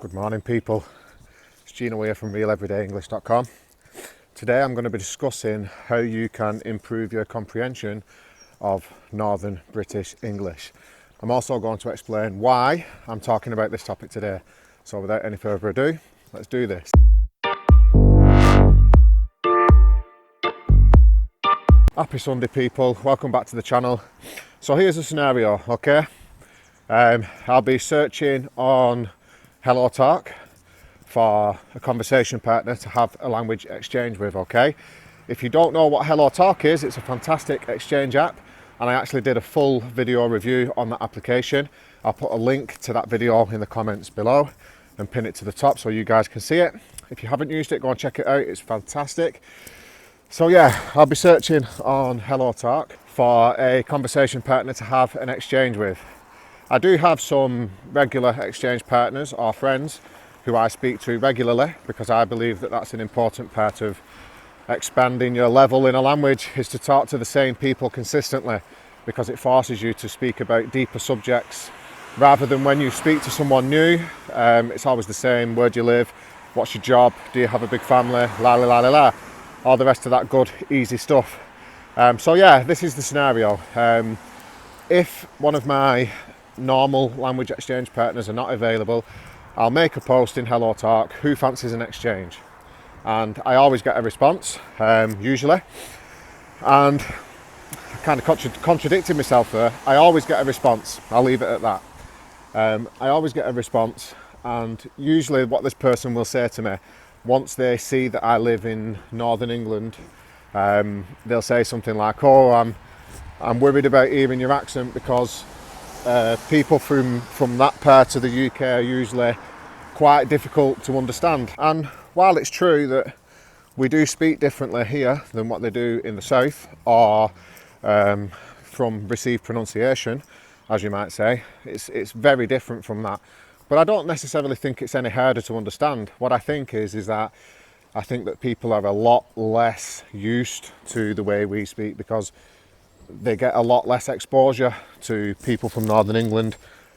Good morning, people. It's Gino here from realeverydayenglish.com. Today I'm going to be discussing how you can improve your comprehension of Northern British English. I'm also going to explain why I'm talking about this topic today. So without any further ado, let's do this. Happy Sunday, people. Welcome back to the channel. So here's a scenario, okay? I'll be searching on Hello Talk for a conversation partner to have a language exchange with, okay? If you don't know what Hello Talk is, it's a fantastic exchange app, and I actually did a full video review on that application. I'll put a link to that video in the comments below and pin it to the top so you guys can see it. If you haven't used it, go and check it out, it's fantastic. So yeah, I'll be searching on Hello Talk for a conversation partner to have an exchange with. I do have some regular exchange partners or friends who I speak to regularly because I believe that that's an important part of expanding your level in a language, is to talk to the same people consistently, because it forces you to speak about deeper subjects rather than when you speak to someone new. It's always the same: where do you live, what's your job, do you have a big family, la la la la la, all the rest of that good easy stuff. So yeah, this is the scenario. If one of my normal language exchange partners are not available, I'll make a post in Hello Talk, who fancies an exchange? And I always get a response, usually. And I kind of contradicted myself there. I always get a response. I'll leave it at that. I always get a response, and usually what this person will say to me, once they see that I live in Northern England, they'll say something like, "Oh, I'm worried about hearing your accent because people from that part of the UK are usually quite difficult to understand." And while it's true that we do speak differently here than what they do in the south, or from received pronunciation, as you might say, it's very different from that. But I don't necessarily think it's any harder to understand. What I think is that I think that people are a lot less used to the way we speak because they get a lot less exposure to people from Northern England.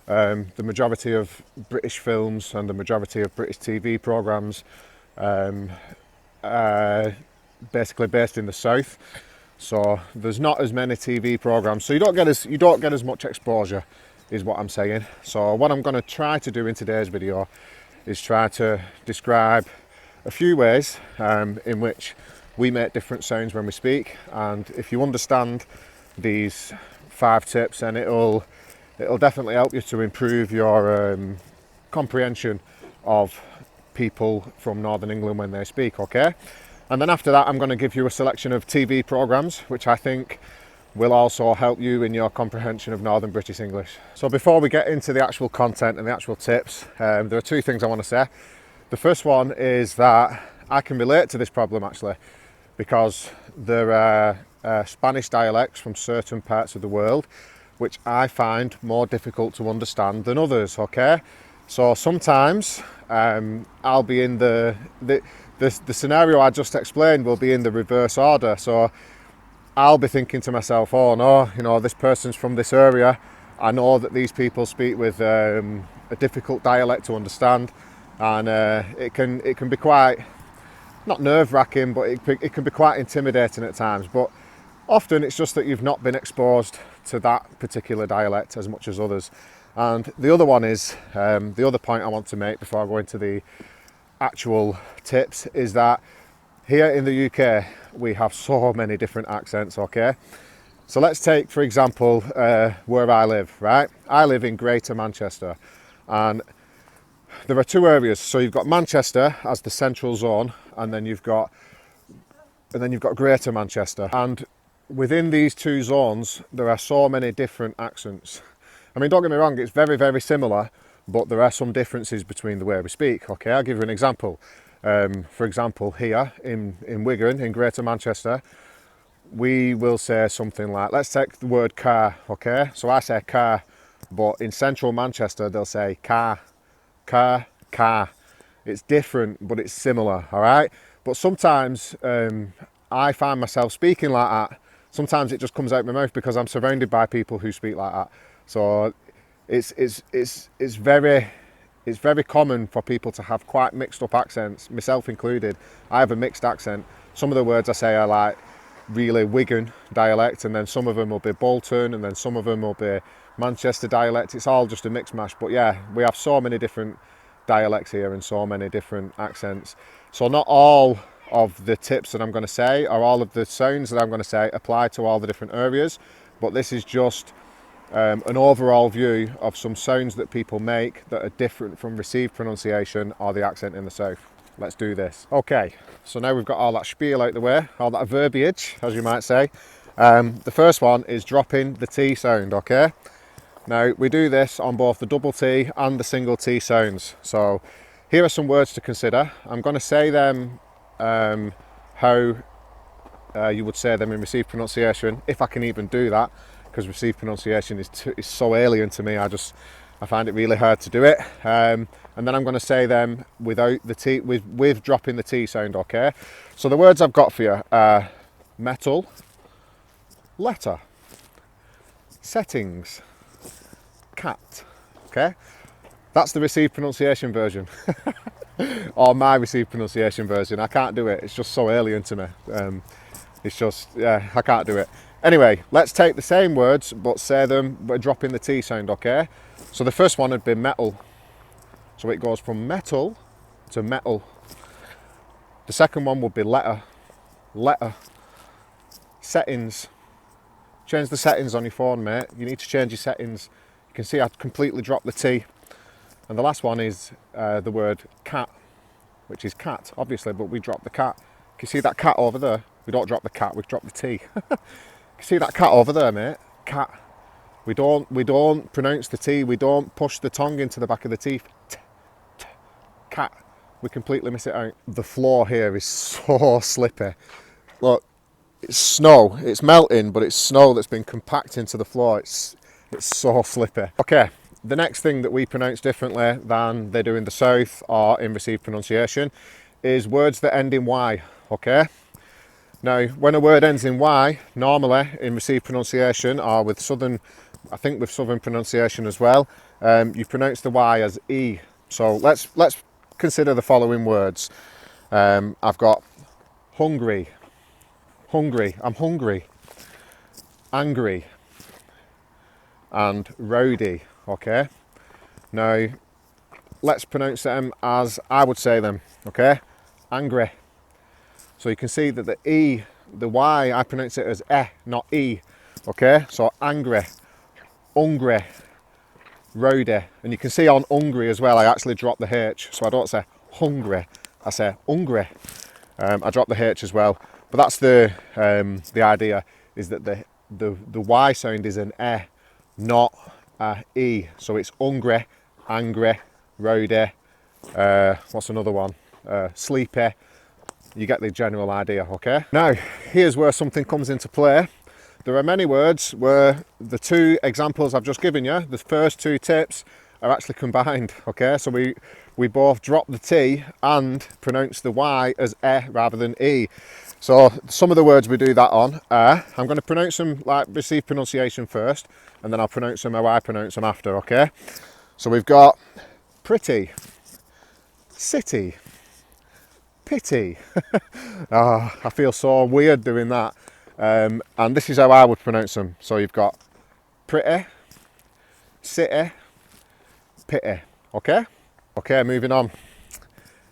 The majority of British films and the majority of British TV programmes are basically based in the south, so there's not as many TV programmes, so you don't get as much exposure, is what I'm saying. So what I'm going to try to do in today's video is try to describe a few ways in which we make different sounds when we speak, and if you understand these 5 tips, then it'll definitely help you to improve your comprehension of people from Northern England when they speak, okay? And then after that, I'm going to give you a selection of TV programmes which I think will also help you in your comprehension of Northern British English. So before we get into the actual content and the actual tips, there are 2 things I want to say. The first one is that I can relate to this problem actually, because there are Spanish dialects from certain parts of the world which I find more difficult to understand than others, okay? So sometimes I'll be in the scenario I just explained will be in the reverse order. So I'll be thinking to myself, oh no, you know, this person's from this area. I know that these people speak with a difficult dialect to understand, and it can be quite, not nerve-wracking, but it can be quite intimidating at times. But often it's just that you've not been exposed to that particular dialect as much as others. And the other one is, the other point I want to make before I go into the actual tips, is that here in the UK we have so many different accents, okay? So let's take, for example, where I live, right? I live in Greater Manchester, and there are 2 areas. So you've got Manchester as the central zone, and then you've got Greater Manchester. And within these 2 zones, there are so many different accents. I mean, don't get me wrong, it's very, very similar, but there are some differences between the way we speak, okay? I'll give you an example. For example, here in Wigan, in Greater Manchester, we will say something like, let's take the word car, okay? So I say car, but in central Manchester, they'll say car, car, car. It's different, but it's similar, all right? But sometimes I find myself speaking like that. Sometimes it just comes out my mouth because I'm surrounded by people who speak like that. So it's very it's very common for people to have quite mixed up accents, myself included. I have a mixed accent. Some of the words I say are like really Wigan dialect, and then some of them will be Bolton, and then some of them will be Manchester dialect. It's all just a mixed mash. But yeah, we have so many different dialects here and so many different accents. So not all of the tips that I'm going to say, or all of the sounds that I'm going to say, apply to all the different areas, but this is just an overall view of some sounds that people make that are different from received pronunciation or the accent in the south. Let's do this. Okay, so now we've got all that spiel out the way, all that verbiage, as you might say. The first one is dropping the T sound, okay? Now, we do this on both the double T and the single T sounds. So here are some words to consider. I'm going to say them how you would say them in received pronunciation, if I can even do that, because received pronunciation is so alien to me. I find it really hard to do it. And then I'm going to say them without the T, with dropping the T sound, okay? So the words I've got for you are metal, letter, settings, cat, okay? That's the received pronunciation version. Or my received pronunciation version. I can't do it, it's just so alien to me. It's just, yeah, I can't do it. Anyway, let's take the same words but say them by dropping the T sound, okay? So the first one would be metal. So it goes from metal to metal. The second one would be letter, letter. Settings. Change the settings on your phone, mate. You need to change your settings. You can see I completely dropped the T. And the last one is the word cat, which is cat, obviously, but we drop the cat. Can you see that cat over there? We don't drop the cat, we drop the T. You see that cat over there, mate? Cat. We don't pronounce the T. We don't push the tongue into the back of the teeth. Cat. We completely miss it out. The floor here is so slippy. Look, it's snow. It's melting, but it's snow that's been compacted into the floor. It's so slippy. Okay, the next thing that we pronounce differently than they do in the south or in received pronunciation is words that end in Y, okay? Now, when a word ends in Y, normally in received pronunciation or with southern, I think with southern pronunciation as well, you pronounce the Y as E. So let's consider the following words. I've got hungry, hungry, I'm hungry, angry, and rowdy, okay? Now, let's pronounce them as I would say them, okay? Angry. So you can see that the E, the Y, I pronounce it as not E, okay? So angry, hungry, rowdy. And you can see on hungry as well, I actually drop the H. So I don't say hungry, I say hungry. I drop the H as well. But that's the idea, is that the Y sound is an not a E. So it's hungry, angry, rowdy, what's another one? Sleepy. You get the general idea, okay? Now, here's where something comes into play. There are many words where the two examples I've just given you, the first two tips, are actually combined, okay? So we both drop the T and pronounce the Y as rather than E. So some of the words we do that on are, I'm going to pronounce them like received pronunciation first, and then I'll pronounce them how I pronounce them after, okay? So we've got pretty, city, pity. Oh, I feel so weird doing that. And this is how I would pronounce them. So you've got pretty, city, pity, okay? Okay, moving on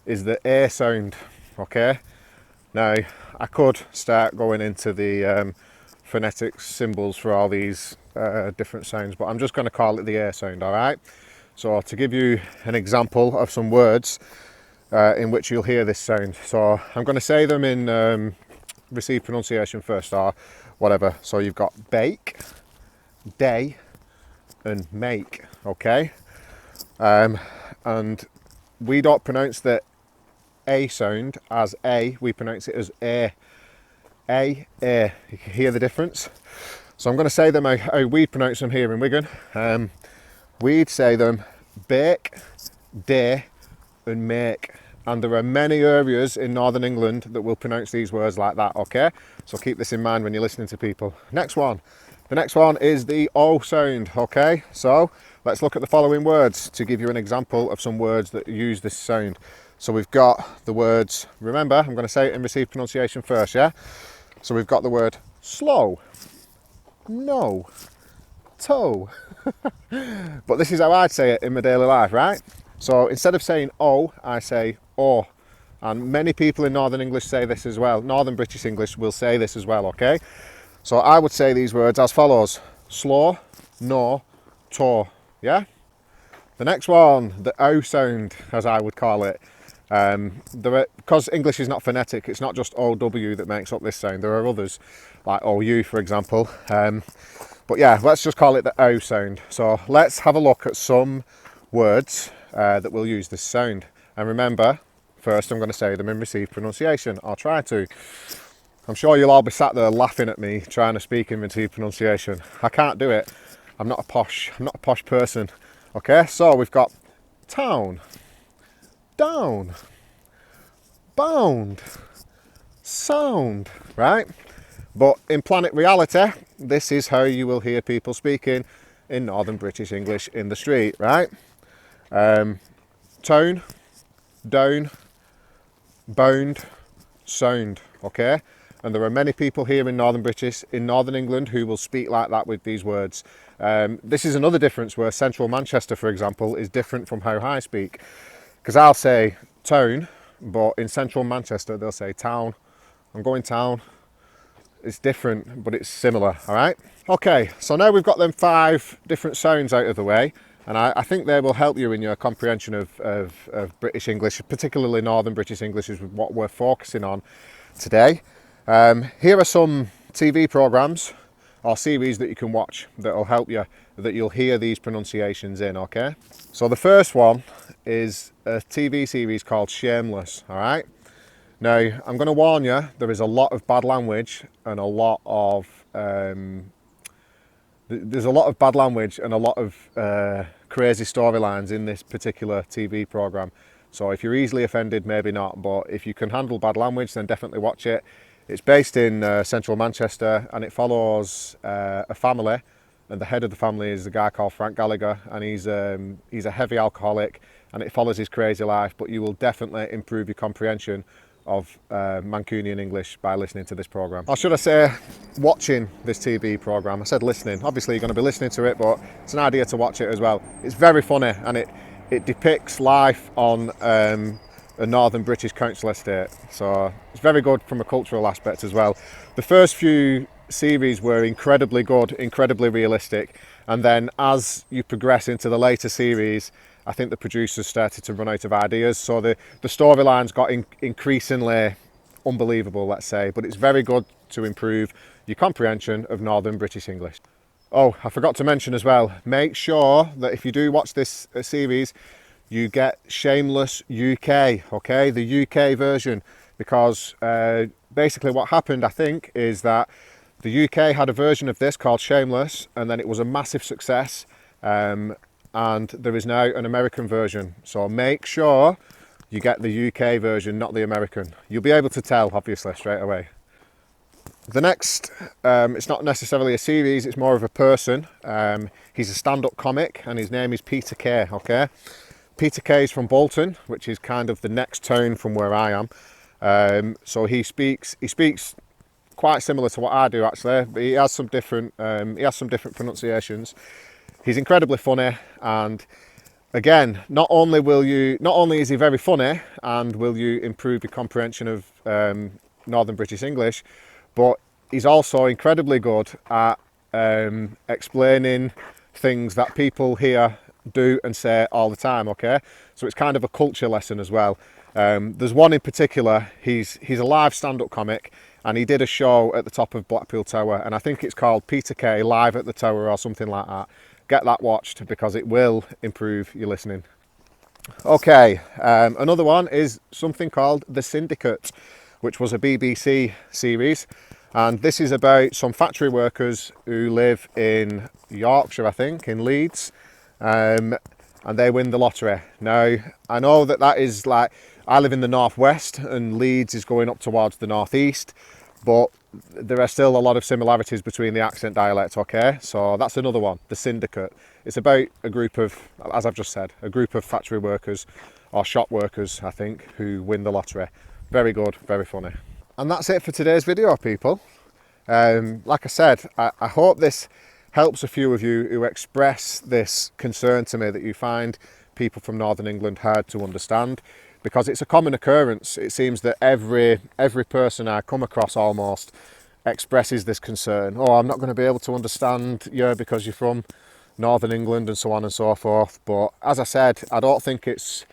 is the A sound, okay? Now, I could start going into the phonetic symbols for all these different sounds, but I'm just going to call it the A sound, all right? So to give you an example of some words in which you'll hear this sound. So I'm going to say them in received pronunciation first or whatever. So you've got bake, day, and make, okay? And we don't pronounce the A sound as A, we pronounce it as A. A. You can hear the difference. So I'm going to say them how we pronounce them here in Wigan. We'd say them bake, day, and make. And there are many areas in Northern England that will pronounce these words like that, okay? So keep this in mind when you're listening to people. Next one. The next one is the O sound, okay? So let's look at the following words to give you an example of some words that use this sound. So we've got the words, remember, I'm going to say it in received pronunciation first, yeah? So we've got the word slow, no, toe. But this is how I'd say it in my daily life, right? So instead of saying oh, I say oh. And many people in Northern English say this as well. Northern British English will say this as well, okay? So I would say these words as follows. Slow, no, toe, yeah? The next one, the O sound, as I would call it. Because English is not phonetic, it's not just OW that makes up this sound. There are others, like OU, for example. But yeah, let's just call it the O sound. So let's have a look at some words that will use this sound. And remember, first I'm going to say them in received pronunciation. I'll try to. I'm sure you'll all be sat there laughing at me trying to speak in received pronunciation. I can't do it. I'm not a posh person. Okay, so we've got town, down, bound, sound, right? But in Planet Reality, this is how you will hear people speaking in Northern British English in the street, right? Tone, down, bound, sound, okay? And there are many people here in Northern England who will speak like that with these words. This is another difference where central Manchester, for example, is different from how I speak. Because I'll say town, but in central Manchester they'll say town. I'm going town. It's different, but it's similar, all right? Okay, so now we've got them 5 different sounds out of the way, and I think they will help you in your comprehension of British English, particularly Northern British English is what we're focusing on today. Here are some TV programs or series that you can watch that will help you, that you'll hear these pronunciations in, okay? So the first one is a TV series called Shameless, all right? Now, I'm going to warn you, there is a lot of bad language and a lot of there's a lot of bad language and a lot of crazy storylines in this particular TV program. So if you're easily offended, maybe not, but if you can handle bad language, then definitely watch it. It's based in central Manchester, and it follows a family, and the head of the family is a guy called Frank Gallagher, and he's a heavy alcoholic, and it follows his crazy life, but you will definitely improve your comprehension of Mancunian English by listening to this program. Or should I say watching this TV program? I said listening. Obviously you're going to be listening to it, but it's an idea to watch it as well. It's very funny, and it depicts life on a northern British council estate, so it's very good from a cultural aspect as well. The first few series were incredibly good, incredibly realistic, and then as you progress into the later series, I think the producers started to run out of ideas, so the storylines got increasingly unbelievable, let's say, but it's very good to improve your comprehension of Northern British English. Oh, I forgot to mention as well, make sure that if you do watch this series, you get Shameless UK, okay, the UK version, because basically what happened, I think, is that the UK had a version of this called Shameless, and then it was a massive success, and there is now an American version. So make sure you get the UK version, not the American. You'll be able to tell, obviously, straight away. The next, it's not necessarily a series, it's more of a person. He's a stand-up comic, and his name is Peter Kay, okay? Peter Kay is from Bolton, which is kind of the next town from where I am. So he speaks quite similar to what I do, actually, but he has some different pronunciations. He's incredibly funny, and again, not only is he very funny and will you improve your comprehension of Northern British English, but he's also incredibly good at explaining things that people here do and say all the time, okay? So it's kind of a culture lesson as well. There's one in particular, he's a live stand-up comic, and he did a show at the top of Blackpool Tower, and I think it's called Peter Kay Live at the Tower or something like that. Get that watched because it will improve your listening. Okay, another one is something called The Syndicate, which was a BBC series, and this is about some factory workers who live in Yorkshire, I think, in Leeds, and they win the lottery. Now, I know that is like, I live in the northwest and Leeds is going up towards the northeast, but there are still a lot of similarities between the accent dialect, okay? So that's another one, the Syndicate. It's about a group of, as I've just said, a group of factory workers or shop workers, I think, who win the lottery. Very good, very funny. And that's it for today's video, people. Like I said, I hope this helps a few of you who express this concern to me that you find people from Northern England hard to understand, because it's a common occurrence. It seems that every person I come across almost expresses this concern. Oh, I'm not going to be able to understand you because you're from Northern England, and so on and so forth. But as I said, I don't think it's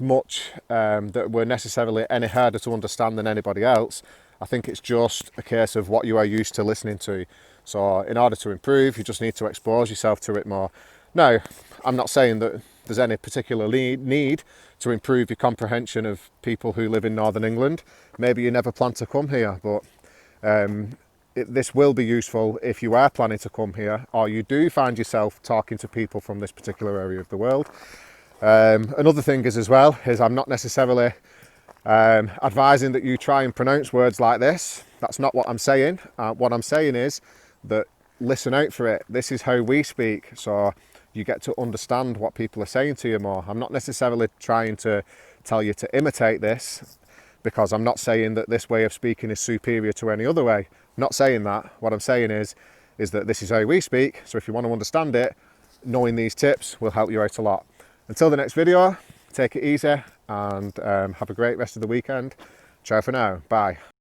much that we're necessarily any harder to understand than anybody else. I think it's just a case of what you are used to listening to. So in order to improve, you just need to expose yourself to it more. Now, I'm not saying that there's any particular need to improve your comprehension of people who live in Northern England. Maybe you never plan to come here, but this will be useful if you are planning to come here, or you do find yourself talking to people from this particular area of the world. Another thing is as well, is I'm not necessarily advising that you try and pronounce words like this. That's not what I'm saying. What I'm saying is that listen out for it. This is how we speak, so you get to understand what people are saying to you more. I'm not necessarily trying to tell you to imitate this, because I'm not saying that this way of speaking is superior to any other way. I'm not saying that. What I'm saying is that this is how we speak, so if you want to understand it, knowing these tips will help you out a lot. Until the next video, take it easy and have a great rest of the weekend. Ciao for now. Bye.